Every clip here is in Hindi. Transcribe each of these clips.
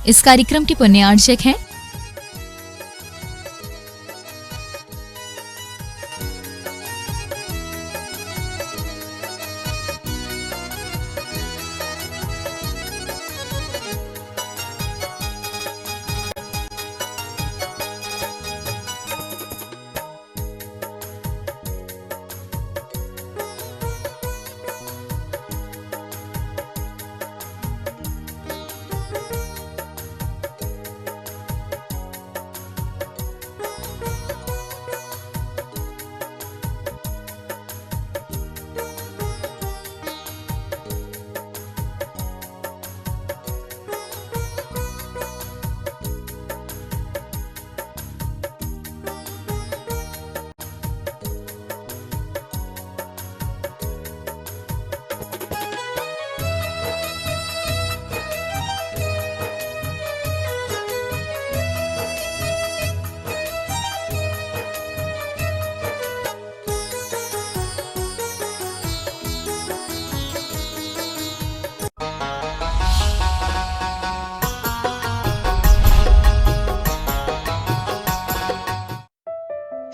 इस कार्यक्रम की पुण्यार्चक हैं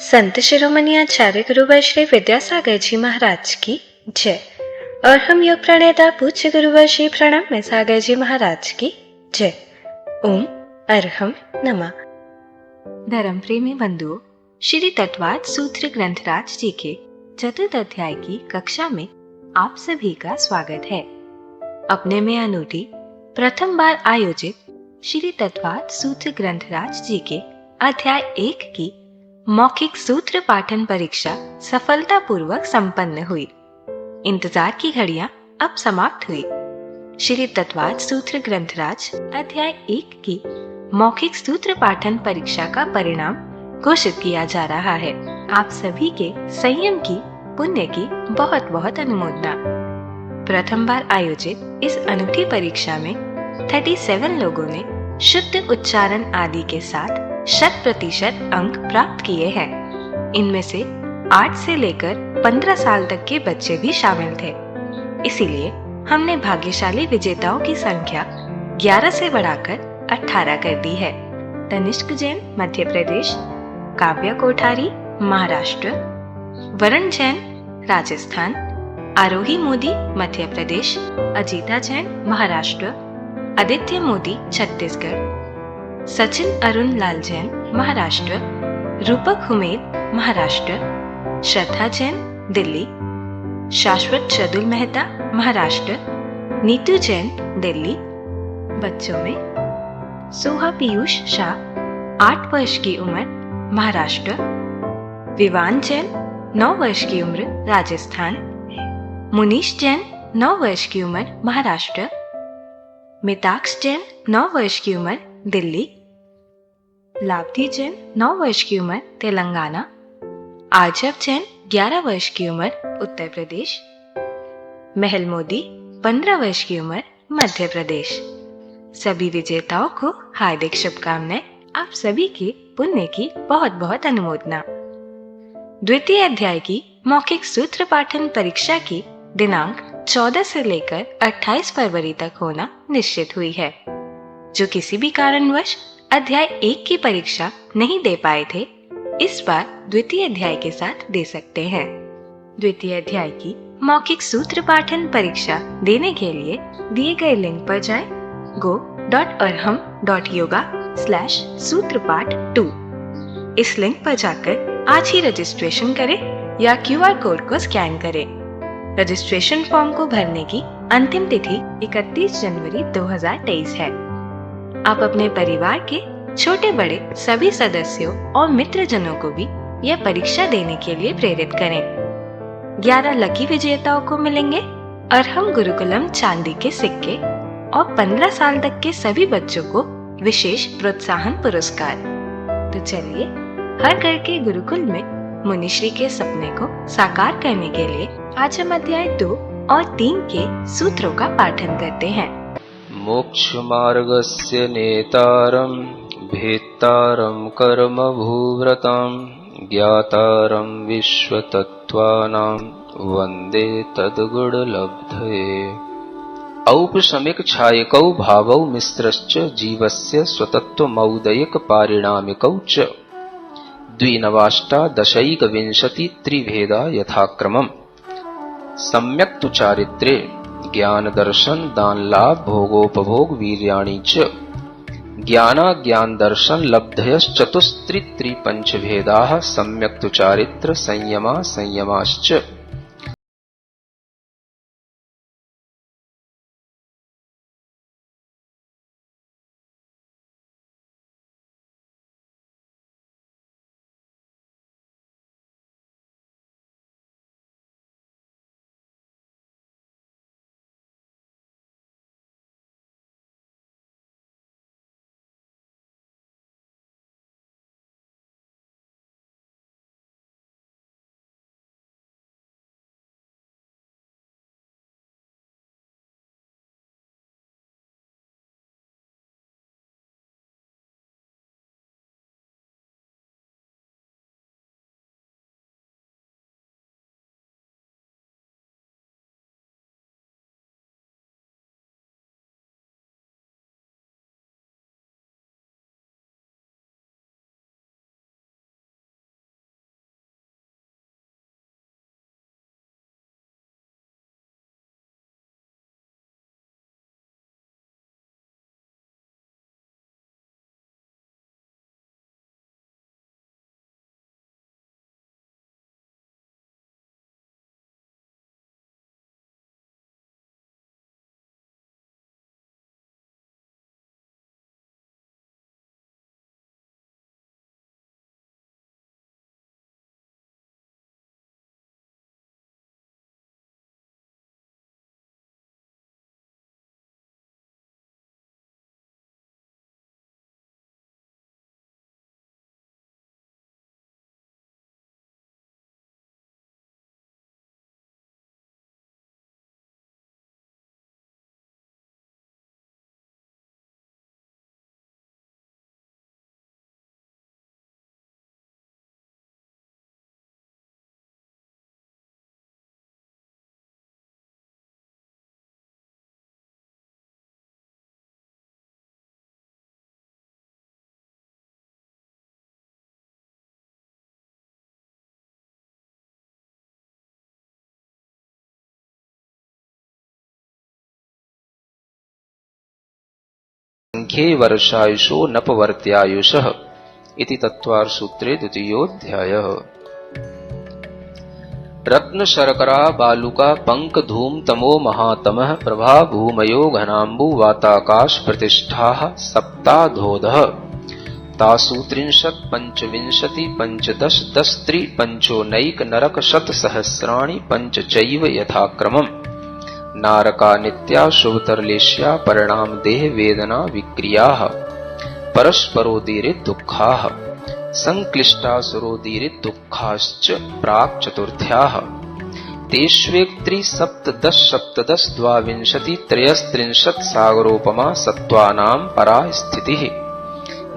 संत शिरोमणि आचार्य गुरुवर श्री विद्यासागर जी महाराज की जय। और हम योग प्रणेता पूज्य गुरुवर श्री प्रणव में सागर जी महाराज की जय। ओम अरहम नमः। धर्म प्रेमी बंधुओं, श्री तत्वाद सूत्र ग्रंथराज जी के चतुर्थ अध्याय की कक्षा में आप सभी का स्वागत है। अपने में अनूठी प्रथम बार आयोजित श्री तत्वाद सूत्र ग्रंथराज जी के अध्याय 1 की मौखिक सूत्र पाठन परीक्षा सफलतापूर्वक संपन्न हुई। इंतजार की घड़ियां अब समाप्त हुई। श्री तत्वाद सूत्र ग्रंथराज अध्याय 1 की मौखिक सूत्र पाठन परीक्षा का परिणाम घोषित किया जा रहा है। आप सभी के संयम की, पुण्य की बहुत बहुत अनुमोदना। प्रथम बार आयोजित इस अनूठी परीक्षा में 37 लोगों ने शुद्ध उच्चारण आदि के साथ 100% अंक प्राप्त किए हैं। इनमें से 8 से लेकर 15 साल तक के बच्चे भी शामिल थे। इसीलिए हमने भाग्यशाली विजेताओं की संख्या 11 से बढ़ाकर 18 कर दी है। तनिष्क जैन मध्य प्रदेश, काव्या कोठारी महाराष्ट्र, वरुण जैन राजस्थान, आरोही मोदी मध्य प्रदेश, अजीता जैन महाराष्ट्र, आदित्य मोदी छत्तीसगढ़, सचिन अरुण लाल जैन महाराष्ट्र, रूपक हुमेद महाराष्ट्र, श्रद्धा जैन दिल्ली, शाश्वत शदुल मेहता महाराष्ट्र, नीतू जैन दिल्ली। बच्चों में सोहा पीयूष शाह 8 वर्ष की उम्र महाराष्ट्र, विवान जैन 9 वर्ष की उम्र राजस्थान, मुनीश जैन 9 वर्ष की उम्र महाराष्ट्र, मिताक्ष जैन 9 वर्ष की उम्र दिल्ली, लाभधी जैन 9 वर्ष की उम्र तेलंगाना, आर्जव जैन 11 वर्ष की उम्र उत्तर प्रदेश, महल मोदी 15 वर्ष की उम्र मध्य प्रदेश। सभी विजेताओं को हार्दिक शुभकामनाएं। आप सभी के पुण्य की बहुत बहुत अनुमोदना। द्वितीय अध्याय की मौखिक सूत्र पाठन परीक्षा की दिनांक 14 से लेकर 28 फरवरी तक होना निश्चित हुई है। जो किसी भी कारणवश अध्याय 1 की परीक्षा नहीं दे पाए थे, इस बार द्वितीय अध्याय के साथ दे सकते हैं। द्वितीय अध्याय की मौखिक सूत्र पाठन परीक्षा देने के लिए दिए गए लिंक पर जाएं। go.arham.yoga/सूत्रपाठ2 इस लिंक पर जाकर आज ही रजिस्ट्रेशन करें या QR कोड को स्कैन करें। रजिस्ट्रेशन फॉर्म को भरने की अंतिम तिथि 31 जनवरी 2023 है। आप अपने परिवार के छोटे बड़े सभी सदस्यों और मित्रजनों को भी यह परीक्षा देने के लिए प्रेरित करें। 11 लकी विजेताओं को मिलेंगे अरहम गुरुकुलम चांदी के सिक्के और 15 साल तक के सभी बच्चों को विशेष प्रोत्साहन पुरस्कार। तो चलिए हर घर के गुरुकुल में मुनिश्री के सपने को साकार करने के लिए आज हम अध्याय 2 और 3 के सूत्रों का पाठन करते हैं। मोक्ष मार्गस्य नेतारं भेत्तारं कर्म भूव्रतां ज्ञातारं विश्वतत्त्वानां वन्दे तद्गुणलब्धये। औपशमिक छायकौ भावौ मिश्रश्च जीवस्य स्वतत्वमौदयिक पारिणामिकौ च द्विनवाष्टादशैकविंशति त्रिभेदा यथाक्रमम्। सम्यक् तु चारित्रे ज्ञान दर्शन दान लाभ भोगोपभोग वीर्याणि च ज्ञानाज्ञान दर्शन लब्धयश्चतुस्त्रि पंचभेदाः सम्यक् तु चारित्र संयमा संयमाश्च। संख्ये वर्षायुषो नपवर्त्यायुषः इति तत्त्वार्थसूत्रे द्वितीयोऽध्यायः। रत्न शर्करा बालुका पंक धूम तमो महातमः प्रभा भूमयो घनाम्बु वाताकाश प्रतिष्ठाः सप्ताधोदः तासु 30 पंचविंशति पंचदश दस्त्रि पंचोनैक नरक शत सहस्राणि पंच चैव यथाक्रमम्। नारका नित्या शुभतरलेश्या परिणाम देह वेदना विक्रियाः परस्परोदीरित दुःखाः संक्लिष्टासुरोदीरित दुःखाश्च प्राक् चतुर्थ्याः तेष्वेक्त्रि सप्तदश सप्तदश द्वाविंशति त्रयस्त्रिंशत् सागरोपमा सत्त्वानां परा स्थितिः।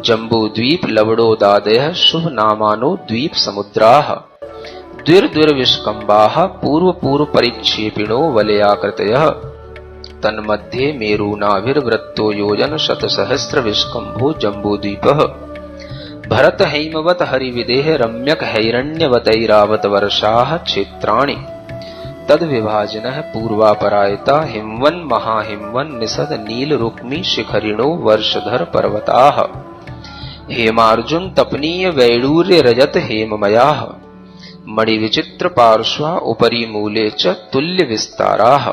जम्बूद्वीप लवडोदादयः शुभ नामानो द्वीप समुद्राः द्विर्द्विर्विष्कम्बाः पूर्व परिक्षेपिणो वलयाकृतयः तन्मध्ये मेरूनाभिर्वृत्तो योजन शतसहस्र विष्कम्भो जम्बूद्वीपः भरत हैमवत हरिविदेह रम्यक हैरण्यवतैरावत वर्षाः क्षेत्राणि तद्विभाजनः पूर्वापरायता हिमवन् महाहिमवन् निषद नील रुक्मी शिखरिणो वर्षधर पर्वताः हेमार्जुन तपनीय वैडूर्य रजत हेममयाः मणिविचित्र पार्श्वा उपरि मूले च तुल्य विस्ताराः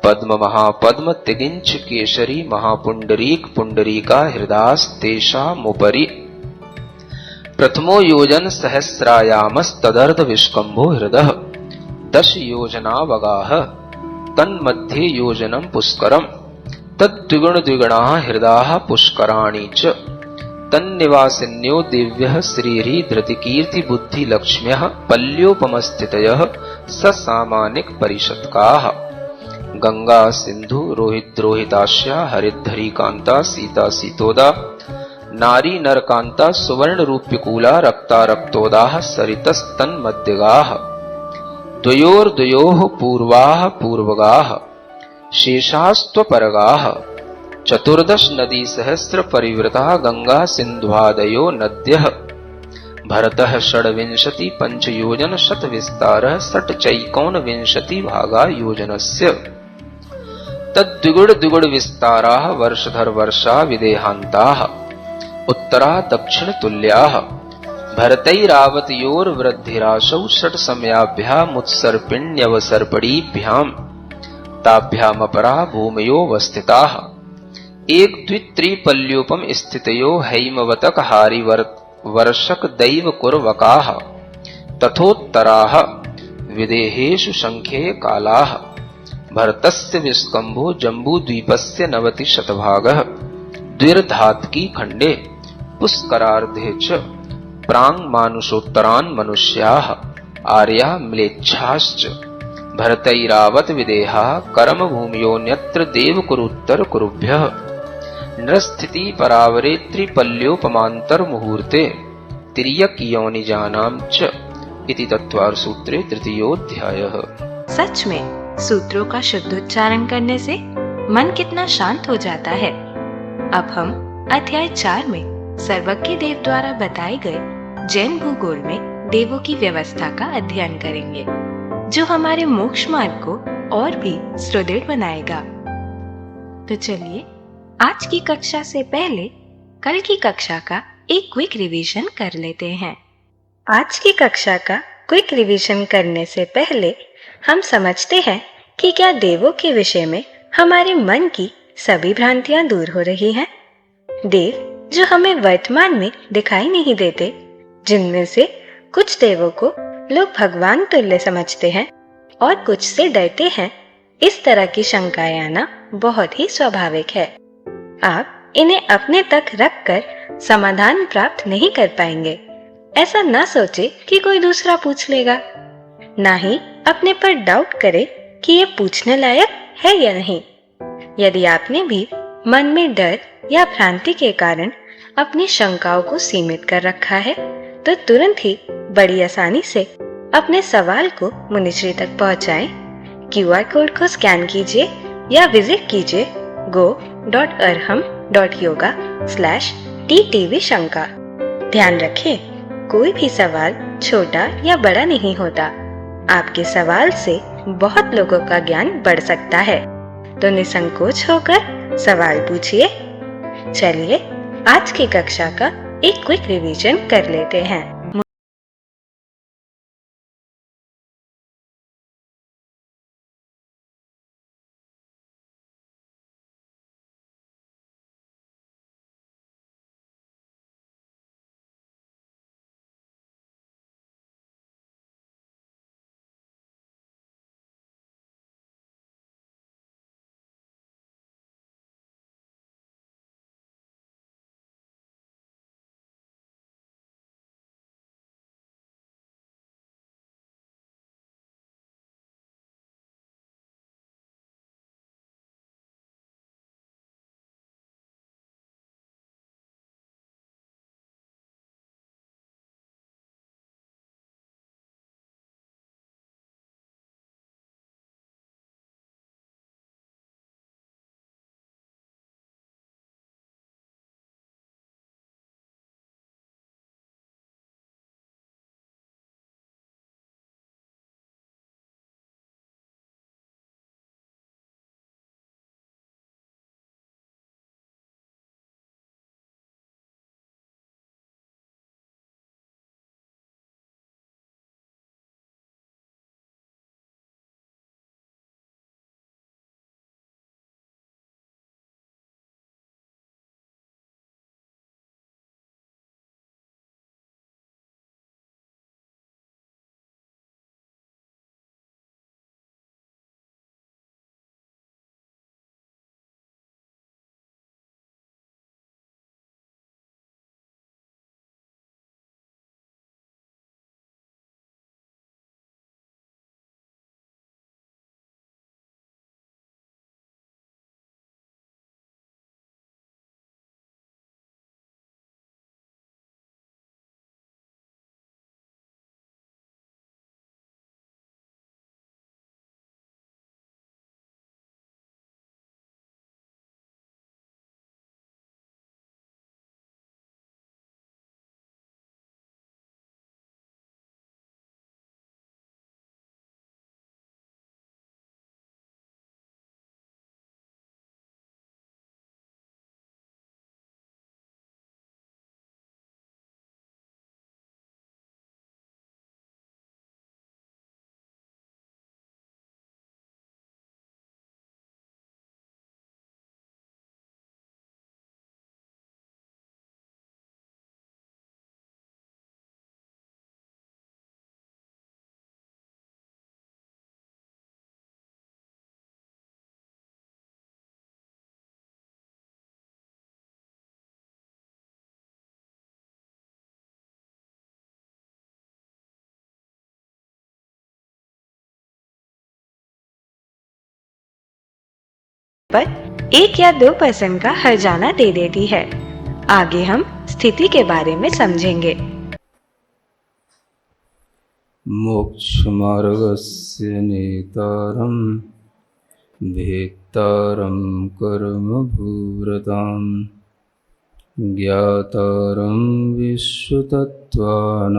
पद्म महापद्म तिगिंच केशरी महापुंडरीक पुंडरीका हृदास्तेषामुपरि प्रथमो योजन सहस्रायामस्तदर्ध विष्कम्भो हृदः 10 योजनावगाः तन्मध्ये योजनं पुष्करम् तद्द्विगुण द्विगुणाः हृदाः पुष्कराणि च तन्निवासिन्यो दिव्यः श्रीरी धृतिकीर्ति बुद्धि लक्ष्म्यः पल्योपमस्थितयः ससामानिक परिषत्काः गंगा सिंधु रोहिद्रोहितास्या हरिद्धरी कांता सीता सीतोदा नारी नरकांता सुवर्ण रूप्यकूला रक्ता रक्तोदाः सरितस्तन्मध्यगाः द्वयोर्द्वयोः पूर्वाः पूर्वगाः शेषास्त्वपरगाः चतुर्दश नदी सहस्र परिवृता गंगा सिन्ध्वादयो नद्यः भरतः षड्विंशति पंचयोजन शत विस्तारः षट् चैकोनविंशति भागा योजनस्य तद्विगुण द्विगुण विस्ताराः वर्षधर वर्षा विदेहान्ताः उत्तरा दक्षिण तुल्याः भरतैरावतयोर्वृद्धिराशौ षट् समयाभ्यामुत्सर्पिण्यवसर्पणीभ्याम् ताभ्यामपरा भूमयोऽवस्थिताः एक द्वित्रिपल्योपम स्थितयो हैमवतक हारिवर्षक दैव कुर्वकाः तथोत्तराः विदेहेषु संख्ये कालाः भरतस्य विस्कम्भो जम्बूद्वीपस्य 90 शतभागः द्विर्धात्की खण्डे पुष्करार्धे च प्राङ्मानुषोत्तरान् मनुष्याः आर्याः म्लेच्छाश्च भरतैरावत विदेहा कर्म भूमियोऽन्यत्र देवकुरुत्तर कुरुभ्यः नृस्थिति परावरे त्रिपल्योपमांतर मुहूर्ते तिर्यक योनिजानां च इति तत्वार सूत्रे तृतीयोऽध्यायः। सच में सूत्रों का शुद्ध उच्चारण करने से मन कितना शांत हो जाता है। अब हम अध्याय 4 में सर्वज्ञ देव द्वारा बताए गए जैन भूगोल में देवों की व्यवस्था का अध्ययन करेंगे, जो हमारे मोक्ष मार्ग को और भी सुदृढ़ बनाएगा। तो चलिए आज की कक्षा से पहले कल की कक्षा का एक क्विक रिवीजन कर लेते हैं। आज की कक्षा का क्विक रिवीजन करने से पहले हम समझते हैं कि क्या देवों के विषय में हमारे मन की सभी भ्रांतियां दूर हो रही हैं? देव जो हमें वर्तमान में दिखाई नहीं देते, जिनमें से कुछ देवों को लोग भगवान तुल्य समझते हैं और कुछ से डरते हैं, इस तरह की शंकाएं आना बहुत ही स्वाभाविक है। आप इन्हें अपने तक रखकर समाधान प्राप्त नहीं कर पाएंगे। ऐसा न सोचे कि कोई दूसरा पूछ लेगा, ना ही अपने पर डाउट करे कि ये पूछने लायक है या नहीं। यदि आपने भी मन में डर या भ्रांति के कारण अपनी शंकाओं को सीमित कर रखा है, तो तुरंत ही बड़ी आसानी से अपने सवाल को मुनिश्री तक पहुंचाएं। QR कोड को स्कैन कीजिए या विजिट कीजिए go.arham.yoga/ttv शंका। ध्यान रखें, कोई भी सवाल छोटा या बड़ा नहीं होता। आपके सवाल से बहुत लोगों का ज्ञान बढ़ सकता है, तो निसंकोच होकर सवाल पूछिए। चलिए आज की कक्षा का एक क्विक रिवीजन कर लेते हैं। पर 1 या 2% का हर्जाना दे देती है। आगे हम स्थिति के बारे में समझेंगे। मोक्षमार्गस्य नेतारं भेत्तारं कर्मभूरतां ज्ञातारं विश्वतत्त्वानां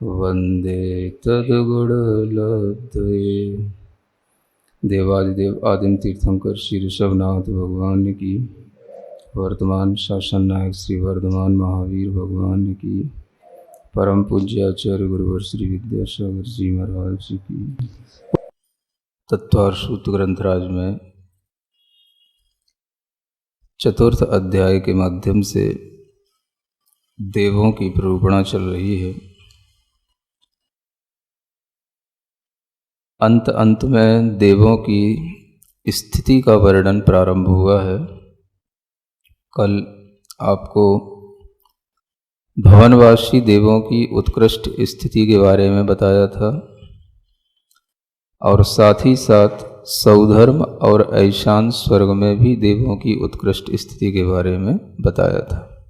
वन्दे तद्गुणलब्धये। देवादिदेव आदिम तीर्थंकर श्री ऋषभनाथ भगवान की, वर्तमान शासन नायक श्री वर्धमान महावीर भगवान की, परम पूज्य आचार्य गुरुवर श्री विद्यासागर जी महाराज जी की। तत्वार सूत्र ग्रंथराज में चतुर्थ अध्याय के माध्यम से देवों की प्ररूपणा चल रही है। अंत में देवों की स्थिति का वर्णन प्रारंभ हुआ है। कल आपको भवनवासी देवों की उत्कृष्ट स्थिति के बारे में बताया था और साथ ही साथ सौधर्म और ऐशान स्वर्ग में भी देवों की उत्कृष्ट स्थिति के बारे में बताया था।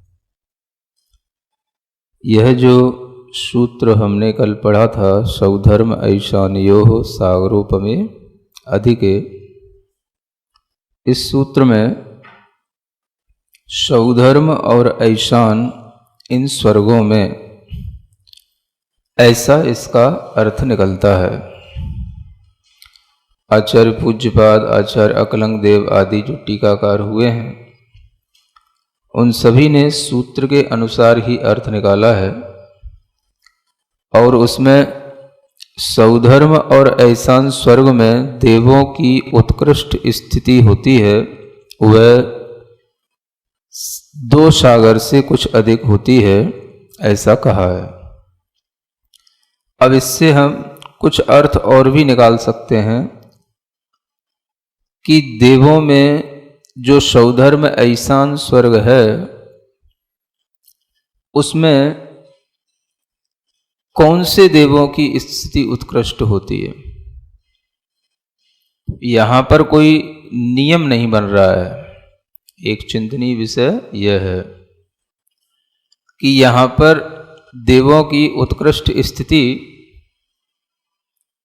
यह जो सूत्र हमने कल पढ़ा था, सौधर्म ऐशानयोः सागरोपमे अधिके, इस सूत्र में सौधर्म और ऐशान इन स्वर्गों में ऐसा इसका अर्थ निकलता है। आचार्य पूज्यपाद आचार्य अकलंग देव आदि जो टीकाकार हुए हैं, उन सभी ने सूत्र के अनुसार ही अर्थ निकाला है और उसमें सौधर्म और ऐशान स्वर्ग में देवों की उत्कृष्ट स्थिति होती है, वह 2 सागर से कुछ अधिक होती है, ऐसा कहा है। अब इससे हम कुछ अर्थ और भी निकाल सकते हैं कि देवों में जो सौधर्म ऐशान स्वर्ग है, उसमें कौन से देवों की स्थिति उत्कृष्ट होती है। यहां पर कोई नियम नहीं बन रहा है। एक चिंतनीय विषय यह है कि यहाँ पर देवों की उत्कृष्ट स्थिति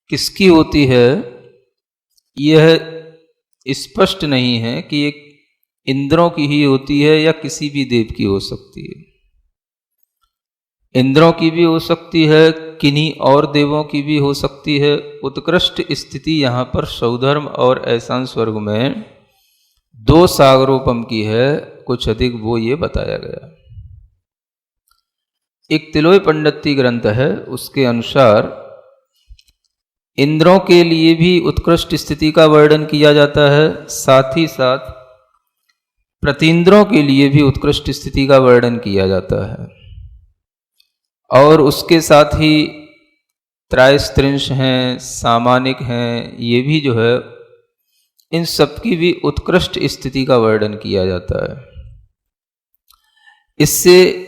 किसकी होती है, यह स्पष्ट नहीं है कि एक इंद्रों की ही होती है या किसी भी देव की हो सकती है। इंद्रों की भी हो सकती है, किन्हीं और देवों की भी हो सकती है। उत्कृष्ट स्थिति यहाँ पर सौधर्म और ऐशान स्वर्ग में 2 सागरोपम की है, कुछ अधिक वो ये बताया गया। एक तिलोय पंडिती ग्रंथ है, उसके अनुसार इंद्रों के लिए भी उत्कृष्ट स्थिति का वर्णन किया जाता है, साथ ही साथ प्रतीन्द्रों के लिए भी उत्कृष्ट स्थिति का वर्णन किया जाता है और उसके साथ ही त्रयस्त्रिंश हैं, सामानिक हैं, ये भी जो है इन सब की भी उत्कृष्ट स्थिति का वर्णन किया जाता है। इससे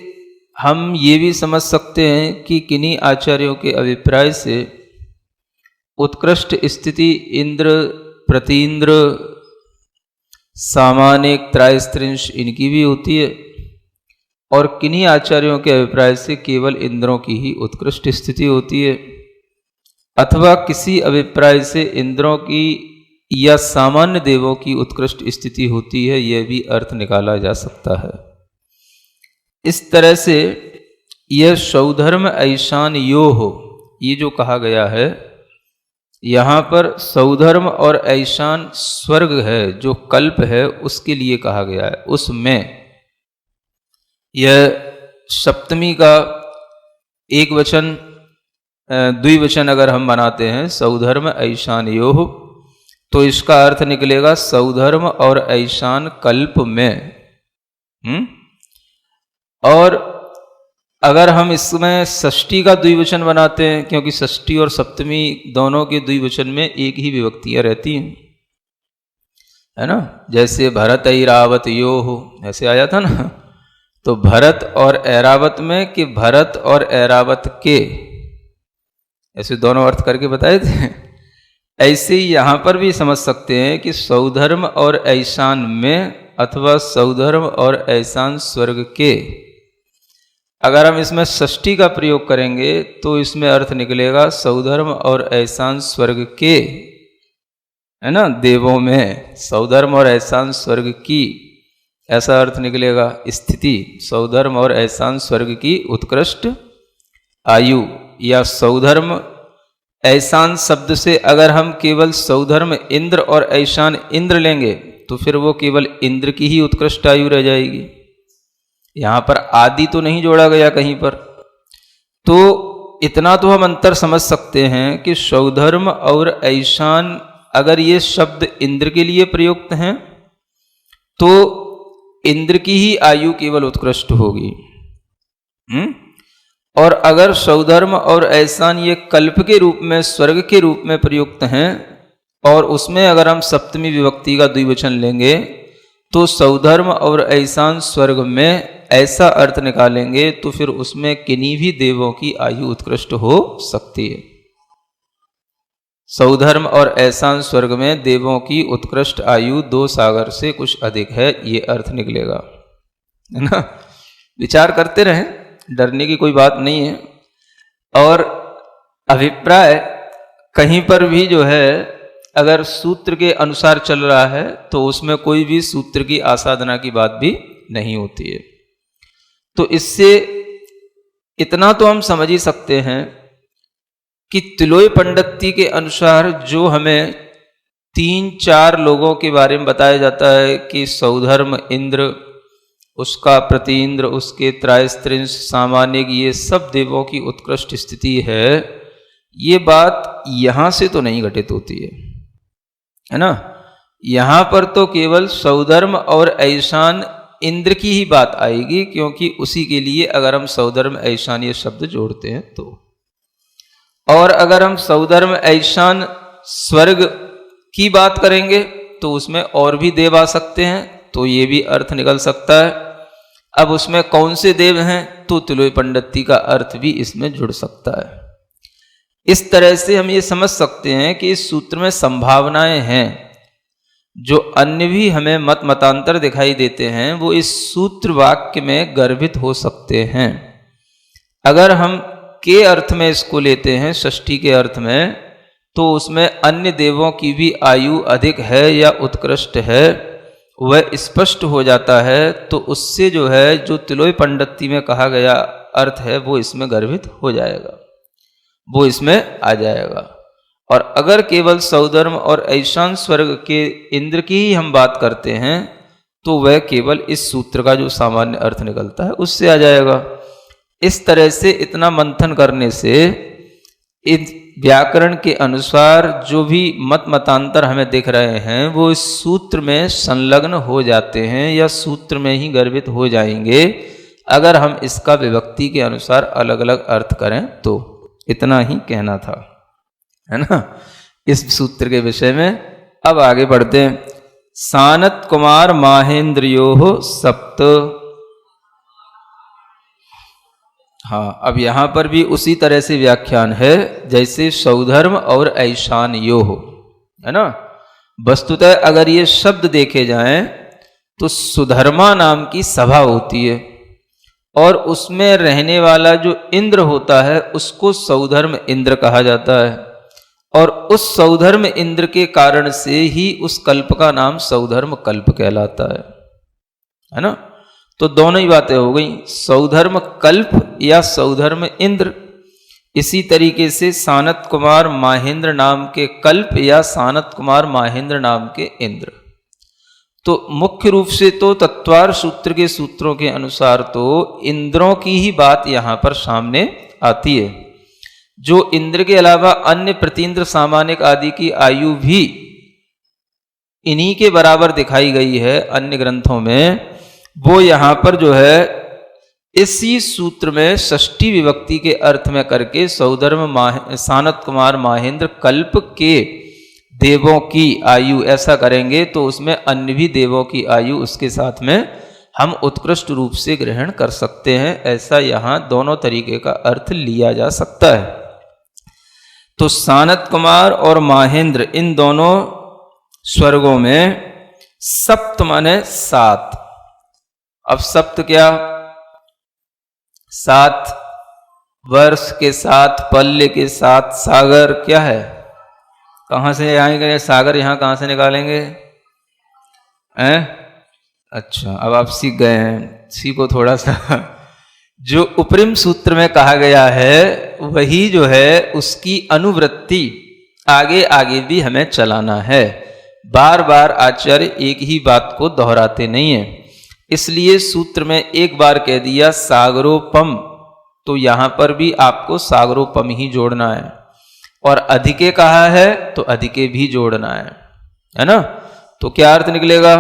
हम ये भी समझ सकते हैं कि किन्हीं आचार्यों के अभिप्राय से उत्कृष्ट स्थिति इंद्र, प्रतीन्द्र, सामानिक, त्रयस्त्रिंश इनकी भी होती है और किन्हीं आचार्यों के अभिप्राय से केवल इंद्रों की ही उत्कृष्ट स्थिति होती है, अथवा किसी अभिप्राय से इंद्रों की या सामान्य देवों की उत्कृष्ट स्थिति होती है, यह भी अर्थ निकाला जा सकता है। इस तरह से यह सौधर्म ऐशान योः, ये जो कहा गया है, यहाँ पर सौधर्म और ऐशान स्वर्ग है, जो कल्प है, उसके लिए कहा गया है। उसमें यह सप्तमी का एक वचन द्विवचन अगर हम बनाते हैं, सौधर्म ऐशानयोः, तो इसका अर्थ निकलेगा सौधर्म और ऐशान कल्प में। और अगर हम इसमें षष्ठी का द्विवचन बनाते हैं, क्योंकि षष्ठी और सप्तमी दोनों के द्विवचन में एक ही विभक्तियां रहती हैं, है ना। जैसे भरत ऐरावत योः ऐसे आया था ना, तो भरत और ऐरावत में कि भरत और ऐरावत के, ऐसे दोनों अर्थ करके बताए थे। ऐसे ही यहाँ पर भी समझ सकते हैं कि सौधर्म और ऐशान में अथवा सौधर्म और ऐशान स्वर्ग के, अगर हम इसमें षष्ठी का प्रयोग करेंगे तो इसमें अर्थ निकलेगा सौधर्म और ऐशान स्वर्ग के, है ना, देवों में सौधर्म और ऐशान स्वर्ग की, ऐसा अर्थ निकलेगा स्थिति। सौधर्म और ऐशान स्वर्ग की उत्कृष्ट आयु, या सौधर्म ऐशान शब्द से अगर हम केवल सौधर्म इंद्र और ऐशान इंद्र लेंगे तो फिर वो केवल इंद्र की ही उत्कृष्ट आयु रह जाएगी। यहां पर आदि तो नहीं जोड़ा गया कहीं पर। तो इतना तो हम अंतर समझ सकते हैं कि सौधर्म और ऐशान अगर ये शब्द इंद्र के लिए प्रयुक्त हैं तो इंद्र की ही आयु केवल उत्कृष्ट होगी। और अगर सौधर्म और ऐशान ये कल्प के रूप में, स्वर्ग के रूप में प्रयुक्त हैं, और उसमें अगर हम सप्तमी विभक्ति का द्विवचन लेंगे तो सौधर्म और ऐशान स्वर्ग में ऐसा अर्थ निकालेंगे तो फिर उसमें किन्हीं भी देवों की आयु उत्कृष्ट हो सकती है। सौधर्म और ऐशान स्वर्ग में देवों की उत्कृष्ट आयु 2 सागर से कुछ अधिक है, ये अर्थ निकलेगा, है ना। विचार करते रहें, डरने की कोई बात नहीं है। और अभिप्राय कहीं पर भी जो है अगर सूत्र के अनुसार चल रहा है तो उसमें कोई भी सूत्र की आसाधना की बात भी नहीं होती है। तो इससे इतना तो हम समझ ही सकते हैं कि तिलोय पंडिती के अनुसार जो हमें 3-4 लोगों के बारे में बताया जाता है कि सौधर्म इंद्र, उसका प्रतीन्द्र, उसके त्रायस्त्रिंश, सामान्य, ये सब देवों की उत्कृष्ट स्थिति है, ये बात यहां से तो नहीं घटित होती है ना। यहां पर तो केवल सौधर्म और ऐशान इंद्र की ही बात आएगी, क्योंकि उसी के लिए अगर हम सौधर्म ऐशान ये शब्द जोड़ते हैं तो। और अगर हम सौधर्म ऐशान स्वर्ग की बात करेंगे तो उसमें और भी देव आ सकते हैं, तो ये भी अर्थ निकल सकता है। अब उसमें कौन से देव हैं, तो तिलोय पंडिती का अर्थ भी इसमें जुड़ सकता है। इस तरह से हम ये समझ सकते हैं कि इस सूत्र में संभावनाएं हैं। जो अन्य भी हमें मतांतर दिखाई देते हैं वो इस सूत्र वाक्य में गर्भित हो सकते हैं। अगर हम के अर्थ में इसको लेते हैं, षष्ठी के अर्थ में, तो उसमें अन्य देवों की भी आयु अधिक है या उत्कृष्ट है वह स्पष्ट हो जाता है। तो उससे जो है जो तिलोय पंडिती में कहा गया अर्थ है वो इसमें गर्भित हो जाएगा, वो इसमें आ जाएगा। और अगर केवल सौधर्म और ऐशान स्वर्ग के इंद्र की ही हम बात करते हैं तो वह केवल इस सूत्र का जो सामान्य अर्थ निकलता है उससे आ जाएगा। इस तरह से इतना मंथन करने से इस व्याकरण के अनुसार जो भी मतांतर हमें दिख रहे हैं वो इस सूत्र में संलग्न हो जाते हैं या सूत्र में ही गर्भित हो जाएंगे, अगर हम इसका विभक्ति के अनुसार अलग अलग अर्थ करें तो। इतना ही कहना था, है ना, इस सूत्र के विषय में। अब आगे बढ़ते हैं। सानत कुमार माहेंद्रयोः सप्त। हाँ, अब यहां पर भी उसी तरह से व्याख्यान है जैसे सौधर्म और ऐशान योः, है ना। वस्तुतः अगर ये शब्द देखे जाएं तो सुधर्मा नाम की सभा होती है और उसमें रहने वाला जो इंद्र होता है उसको सौधर्म इंद्र कहा जाता है, और उस सौधर्म इंद्र के कारण से ही उस कल्प का नाम सौधर्म कल्प कहलाता है ना। तो दोनों ही बातें हो गई, सौधर्म कल्प या सौधर्म इंद्र। इसी तरीके से सानत कुमार माहेंद्र नाम के कल्प या सानत कुमार माहेंद्र नाम के इंद्र। तो मुख्य रूप से तो तत्वार सूत्र के सूत्रों के अनुसार तो इंद्रों की ही बात यहां पर सामने आती है। जो इंद्र के अलावा अन्य प्रतीन्द्र, सामानिक आदि की आयु भी इन्हीं के बराबर दिखाई गई है अन्य ग्रंथों में, वो यहां पर जो है इसी सूत्र में षष्ठी विभक्ति के अर्थ में करके सौधर्म सानत कुमार माहेंद्र कल्प के देवों की आयु ऐसा करेंगे तो उसमें अन्य भी देवों की आयु उसके साथ में हम उत्कृष्ट रूप से ग्रहण कर सकते हैं। ऐसा यहाँ दोनों तरीके का अर्थ लिया जा सकता है। तो सानत कुमार और माहेंद्र इन दोनों स्वर्गों में सप्त माने 7। अब सप्त क्या? 7 वर्ष के 7, पल्ले के 7, सागर क्या है? कहां से आएंगे सागर? यहां कहां से निकालेंगे? अच्छा, अब आप सीख गए हैं, सीखो थोड़ा सा। जो उपरिम सूत्र में कहा गया है वही जो है उसकी अनुवृत्ति आगे आगे भी हमें चलाना है। बार बार आचार्य एक ही बात को दोहराते नहीं है, इसलिए सूत्र में एक बार कह दिया सागरोपम, तो यहां पर भी आपको सागरोपम ही जोड़ना है, और अधिके कहा है तो अधिके भी जोड़ना है ना। तो क्या अर्थ निकलेगा?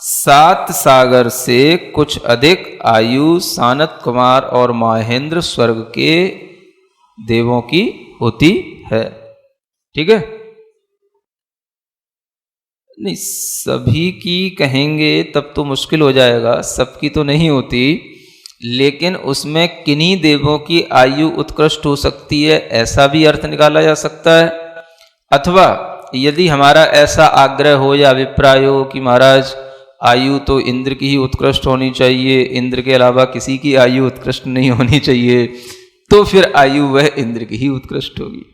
7 सागर से कुछ अधिक आयु सानत कुमार और माहेंद्र स्वर्ग के देवों की होती है। ठीक है? नहीं, सभी की कहेंगे तब तो मुश्किल हो जाएगा, सबकी तो नहीं होती, लेकिन उसमें किन्हीं देवों की आयु उत्कृष्ट हो सकती है, ऐसा भी अर्थ निकाला जा सकता है। अथवा यदि हमारा ऐसा आग्रह हो या अभिप्राय हो कि महाराज आयु तो इंद्र की ही उत्कृष्ट होनी चाहिए, इंद्र के अलावा किसी की आयु उत्कृष्ट नहीं होनी चाहिए, तो फिर आयु वह इंद्र की ही उत्कृष्ट होगी,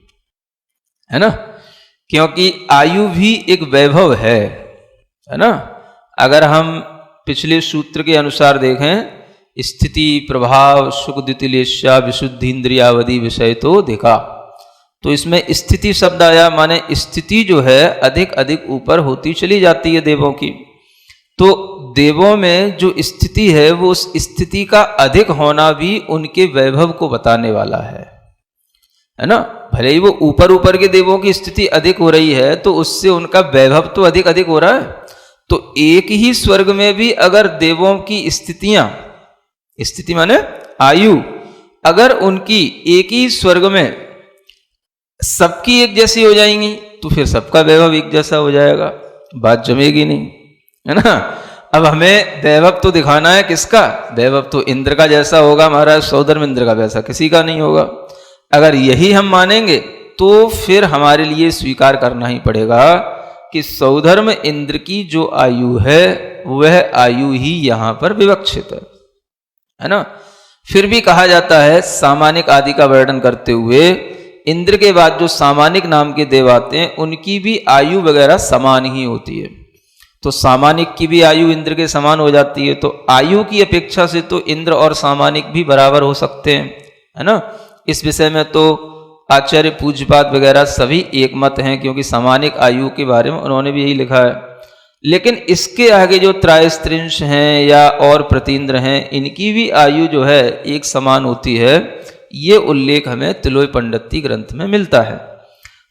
है ना। क्योंकि आयु भी एक वैभव है ना। अगर हम पिछले सूत्र के अनुसार देखें, स्थिति प्रभाव सुख द्युतिलेशा विशुद्धि इंद्रियावधि विषय तो देखा, तो इसमें स्थिति शब्द आया, माने स्थिति जो है अधिक अधिक ऊपर होती चली जाती है देवों की। तो देवों में जो स्थिति है वो उस स्थिति का अधिक होना भी उनके वैभव को बताने वाला है ना। भले ही वो ऊपर ऊपर के देवों की स्थिति अधिक हो रही है तो उससे उनका वैभव तो अधिक अधिक हो रहा है। तो एक ही स्वर्ग में भी अगर देवों की स्थितियां, स्थिति माने आयु, अगर उनकी एक ही स्वर्ग में सबकी एक जैसी हो जाएंगी तो फिर सबका वैभव एक जैसा हो जाएगा, बात जमेगी नहीं, है ना। अब हमें वैभव तो दिखाना है, किसका वैभव? तो इंद्र का जैसा होगा महाराज, सौधर्म इंद्र का वैसा किसी का नहीं होगा। अगर यही हम मानेंगे तो फिर हमारे लिए स्वीकार करना ही पड़ेगा कि सौधर्म इंद्र की जो आयु है वह आयु ही यहां पर विवक्षित है ना। फिर भी कहा जाता है सामानिक आदि का वर्णन करते हुए, इंद्र के बाद जो सामानिक नाम के देव आते हैं उनकी भी आयु वगैरह समान ही होती है। तो सामानिक की भी आयु इंद्र के समान हो जाती है, तो आयु की अपेक्षा से तो इंद्र और सामानिक भी बराबर हो सकते हैं, है ना। इस विषय में तो आचार्य पूज्यपाद वगैरह सभी एक मत हैं, क्योंकि सामानिक आयु के बारे में उन्होंने भी यही लिखा है। लेकिन इसके आगे जो त्रायस्त्रिंश हैं या और प्रतीन्द्र हैं, इनकी भी आयु जो है एक समान होती है, ये उल्लेख हमें तिलोय पंडिती ग्रंथ में मिलता है।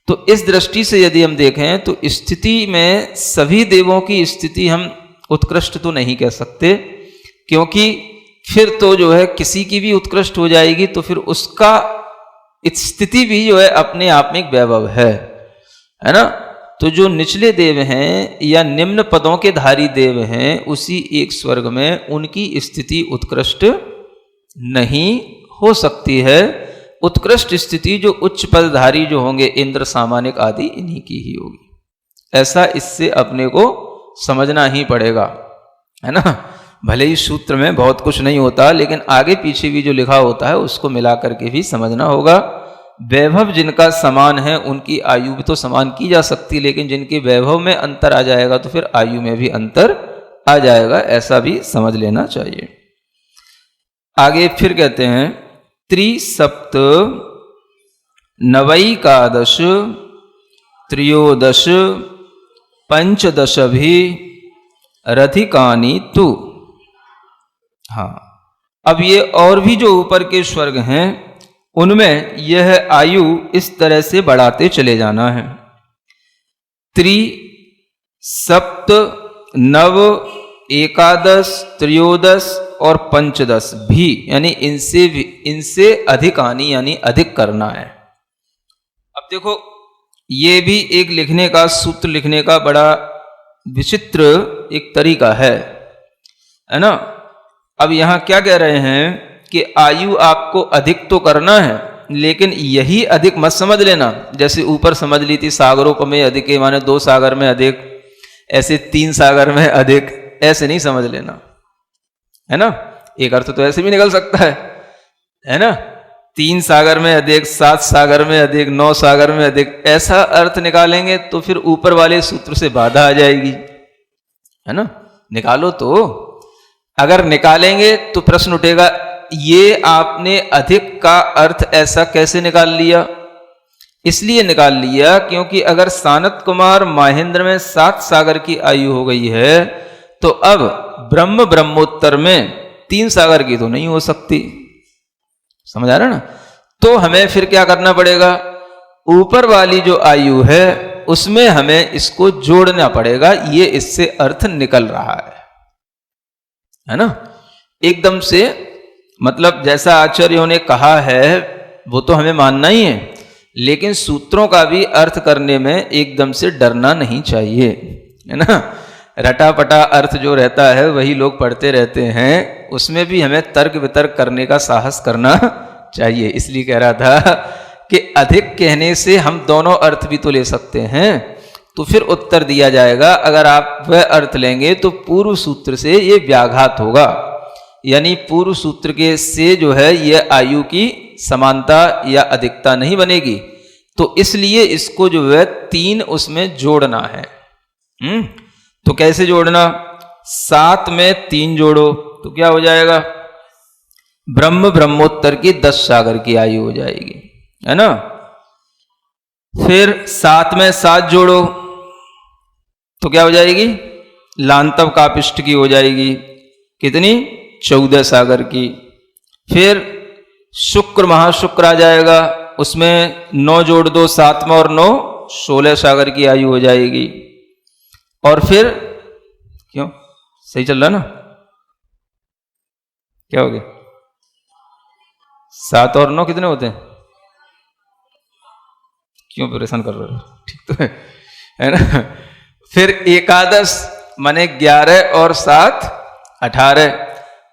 तो इस दृष्टि से यदि हम देखें तो स्थिति में सभी देवों की स्थिति हम उत्कृष्ट तो नहीं कह सकते, क्योंकि फिर तो जो है किसी की भी उत्कृष्ट हो जाएगी तो फिर उसका स्थिति भी जो है अपने आप में एक वैभव है ना। तो जो निचले देव हैं या निम्न पदों के धारी देव हैं, उसी एक स्वर्ग में उनकी स्थिति उत्कृष्ट नहीं हो सकती है। उत्कृष्ट स्थिति जो उच्च पदधारी जो होंगे, इंद्र सामानिक आदि, इन्हीं की ही होगी। ऐसा इससे अपने को समझना ही पड़ेगा, है ना। भले ही सूत्र में बहुत कुछ नहीं होता, लेकिन आगे पीछे भी जो लिखा होता है उसको मिला करके भी समझना होगा। वैभव जिनका समान है उनकी आयु भी तो समान की जा सकती, लेकिन जिनके वैभव में अंतर आ जाएगा तो फिर आयु में भी अंतर आ जाएगा, ऐसा भी समझ लेना चाहिए। आगे फिर कहते हैं त्रिसप्त नवैकादश त्रयोदश पंचदश भी रथिकानि तु। हाँ, अब ये और भी जो ऊपर के स्वर्ग हैं उनमें यह आयु इस तरह से बढ़ाते चले जाना है। सप्त नव एकादश त्रयोदश और पंचदश भी, यानी इनसे अधिक आनी यानी अधिक करना है। अब देखो, ये भी एक लिखने का, सूत्र लिखने का बड़ा विचित्र एक तरीका है ना। अब यहां क्या कह रहे हैं कि आयु आपको अधिक तो करना है, लेकिन यही अधिक मत समझ लेना। जैसे ऊपर समझ ली थी सागरोपमेय अधिक माने 2 सागर में अधिक, ऐसे 3 सागर में अधिक, ऐसे नहीं समझ लेना, है ना। एक अर्थ तो ऐसे भी निकल सकता है ना। 3 सागर में अधिक, 7 सागर में अधिक, 9 सागर में अधिक, ऐसा अर्थ निकालेंगे तो फिर ऊपर वाले सूत्र से बाधा आ जाएगी, है ना। निकालो तो, अगर निकालेंगे तो प्रश्न उठेगा ये आपने अधिक का अर्थ ऐसा कैसे निकाल लिया। इसलिए निकाल लिया क्योंकि अगर सानत कुमार महेंद्र में 7 सागर की आयु हो गई है तो अब ब्रह्मोत्तर में 3 सागर की तो नहीं हो सकती। समझ आ रहा ना। तो हमें फिर क्या करना पड़ेगा, ऊपर वाली जो आयु है उसमें हमें इसको जोड़ना पड़ेगा। ये इससे अर्थ निकल रहा है ना। एकदम से मतलब जैसा आचार्यों ने कहा है वो तो हमें मानना ही है, लेकिन सूत्रों का भी अर्थ करने में एकदम से डरना नहीं चाहिए, है ना। रटापटा अर्थ जो रहता है वही लोग पढ़ते रहते हैं, उसमें भी हमें तर्क वितर्क करने का साहस करना चाहिए। इसलिए कह रहा था कि अधिक कहने से हम दोनों अर्थ भी तो ले सकते हैं। तो फिर उत्तर दिया जाएगा, अगर आप वह अर्थ लेंगे तो पूर्व सूत्र से ये व्याघात होगा, यानी पूर्व सूत्र के से जो है यह आयु की समानता या अधिकता नहीं बनेगी। तो इसलिए इसको जो है 3 उसमें जोड़ना है। तो कैसे जोड़ना, 7 में 3 जोड़ो तो क्या हो जाएगा, ब्रह्मोत्तर की 10 सागर की आयु हो जाएगी, है ना। फिर 7 में 7 जोड़ो तो क्या हो जाएगी, लांतव कापिष्ट की हो जाएगी, कितनी, 14 सागर की। फिर शुक्र महाशुक्र आ जाएगा, उसमें 9 जोड़ दो, 7 में और 9 16 सागर की आयु हो जाएगी। और फिर क्यों, सही चल रहा ना, क्या हो गया, 7 और 9 कितने होते हैं, क्यों परेशान कर रहे हो, ठीक तो है ना। फिर एकादश माने 11 और 7 18,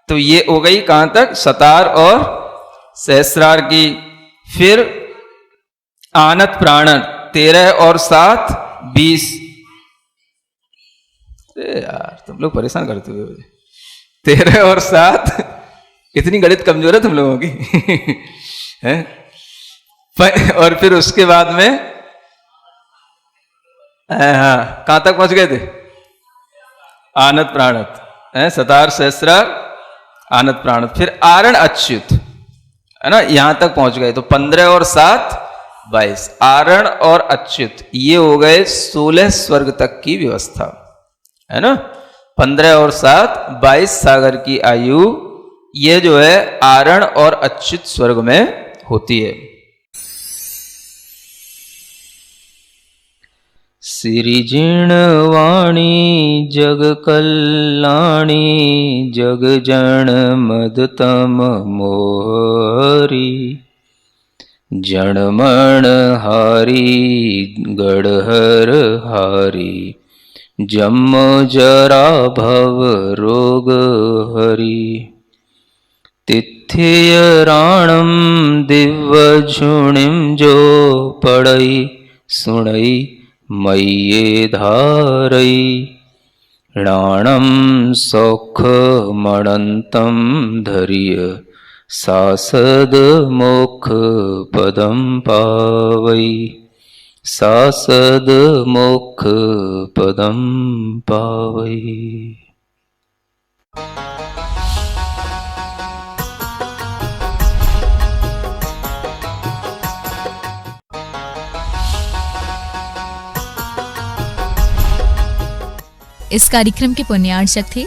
तो ये हो गई कहां तक, सतार और सहस्रार की। फिर आनत प्राणन 13 और 7 20। यार तुम लोग परेशान करते हुए, 13 और 7, इतनी गणित कमजोर है तुम लोगों की है। और फिर उसके बाद में हाँ कहां तक पहुंच गए थे, आनत प्राणत, सतार सहस्रार आनत प्राणत, फिर आरण अच्युत, है ना, यहां तक पहुंच गए। तो 15 और 7 22, आरण और अच्युत ये हो गए 16 स्वर्ग तक की व्यवस्था, है ना। 15 और 7 22 सागर की आयु ये जो है आरण और अच्युत स्वर्ग में होती है। सिरिजिणवाणी जग कल्याणी जग जन मदतम मोहरी, जनमण हारी गढ़हर हारी, जम जरा भव रोग हरि, तिथ्य राणम दिव्य झुणिम जो पड़ई सुणई मय्ये धारई, राणम सौख मणंतम धरिय सासद मोक्ष पदम पावई, सासद मोक्ष पदम पावई। इस कार्यक्रम के पुण्यार्चक थे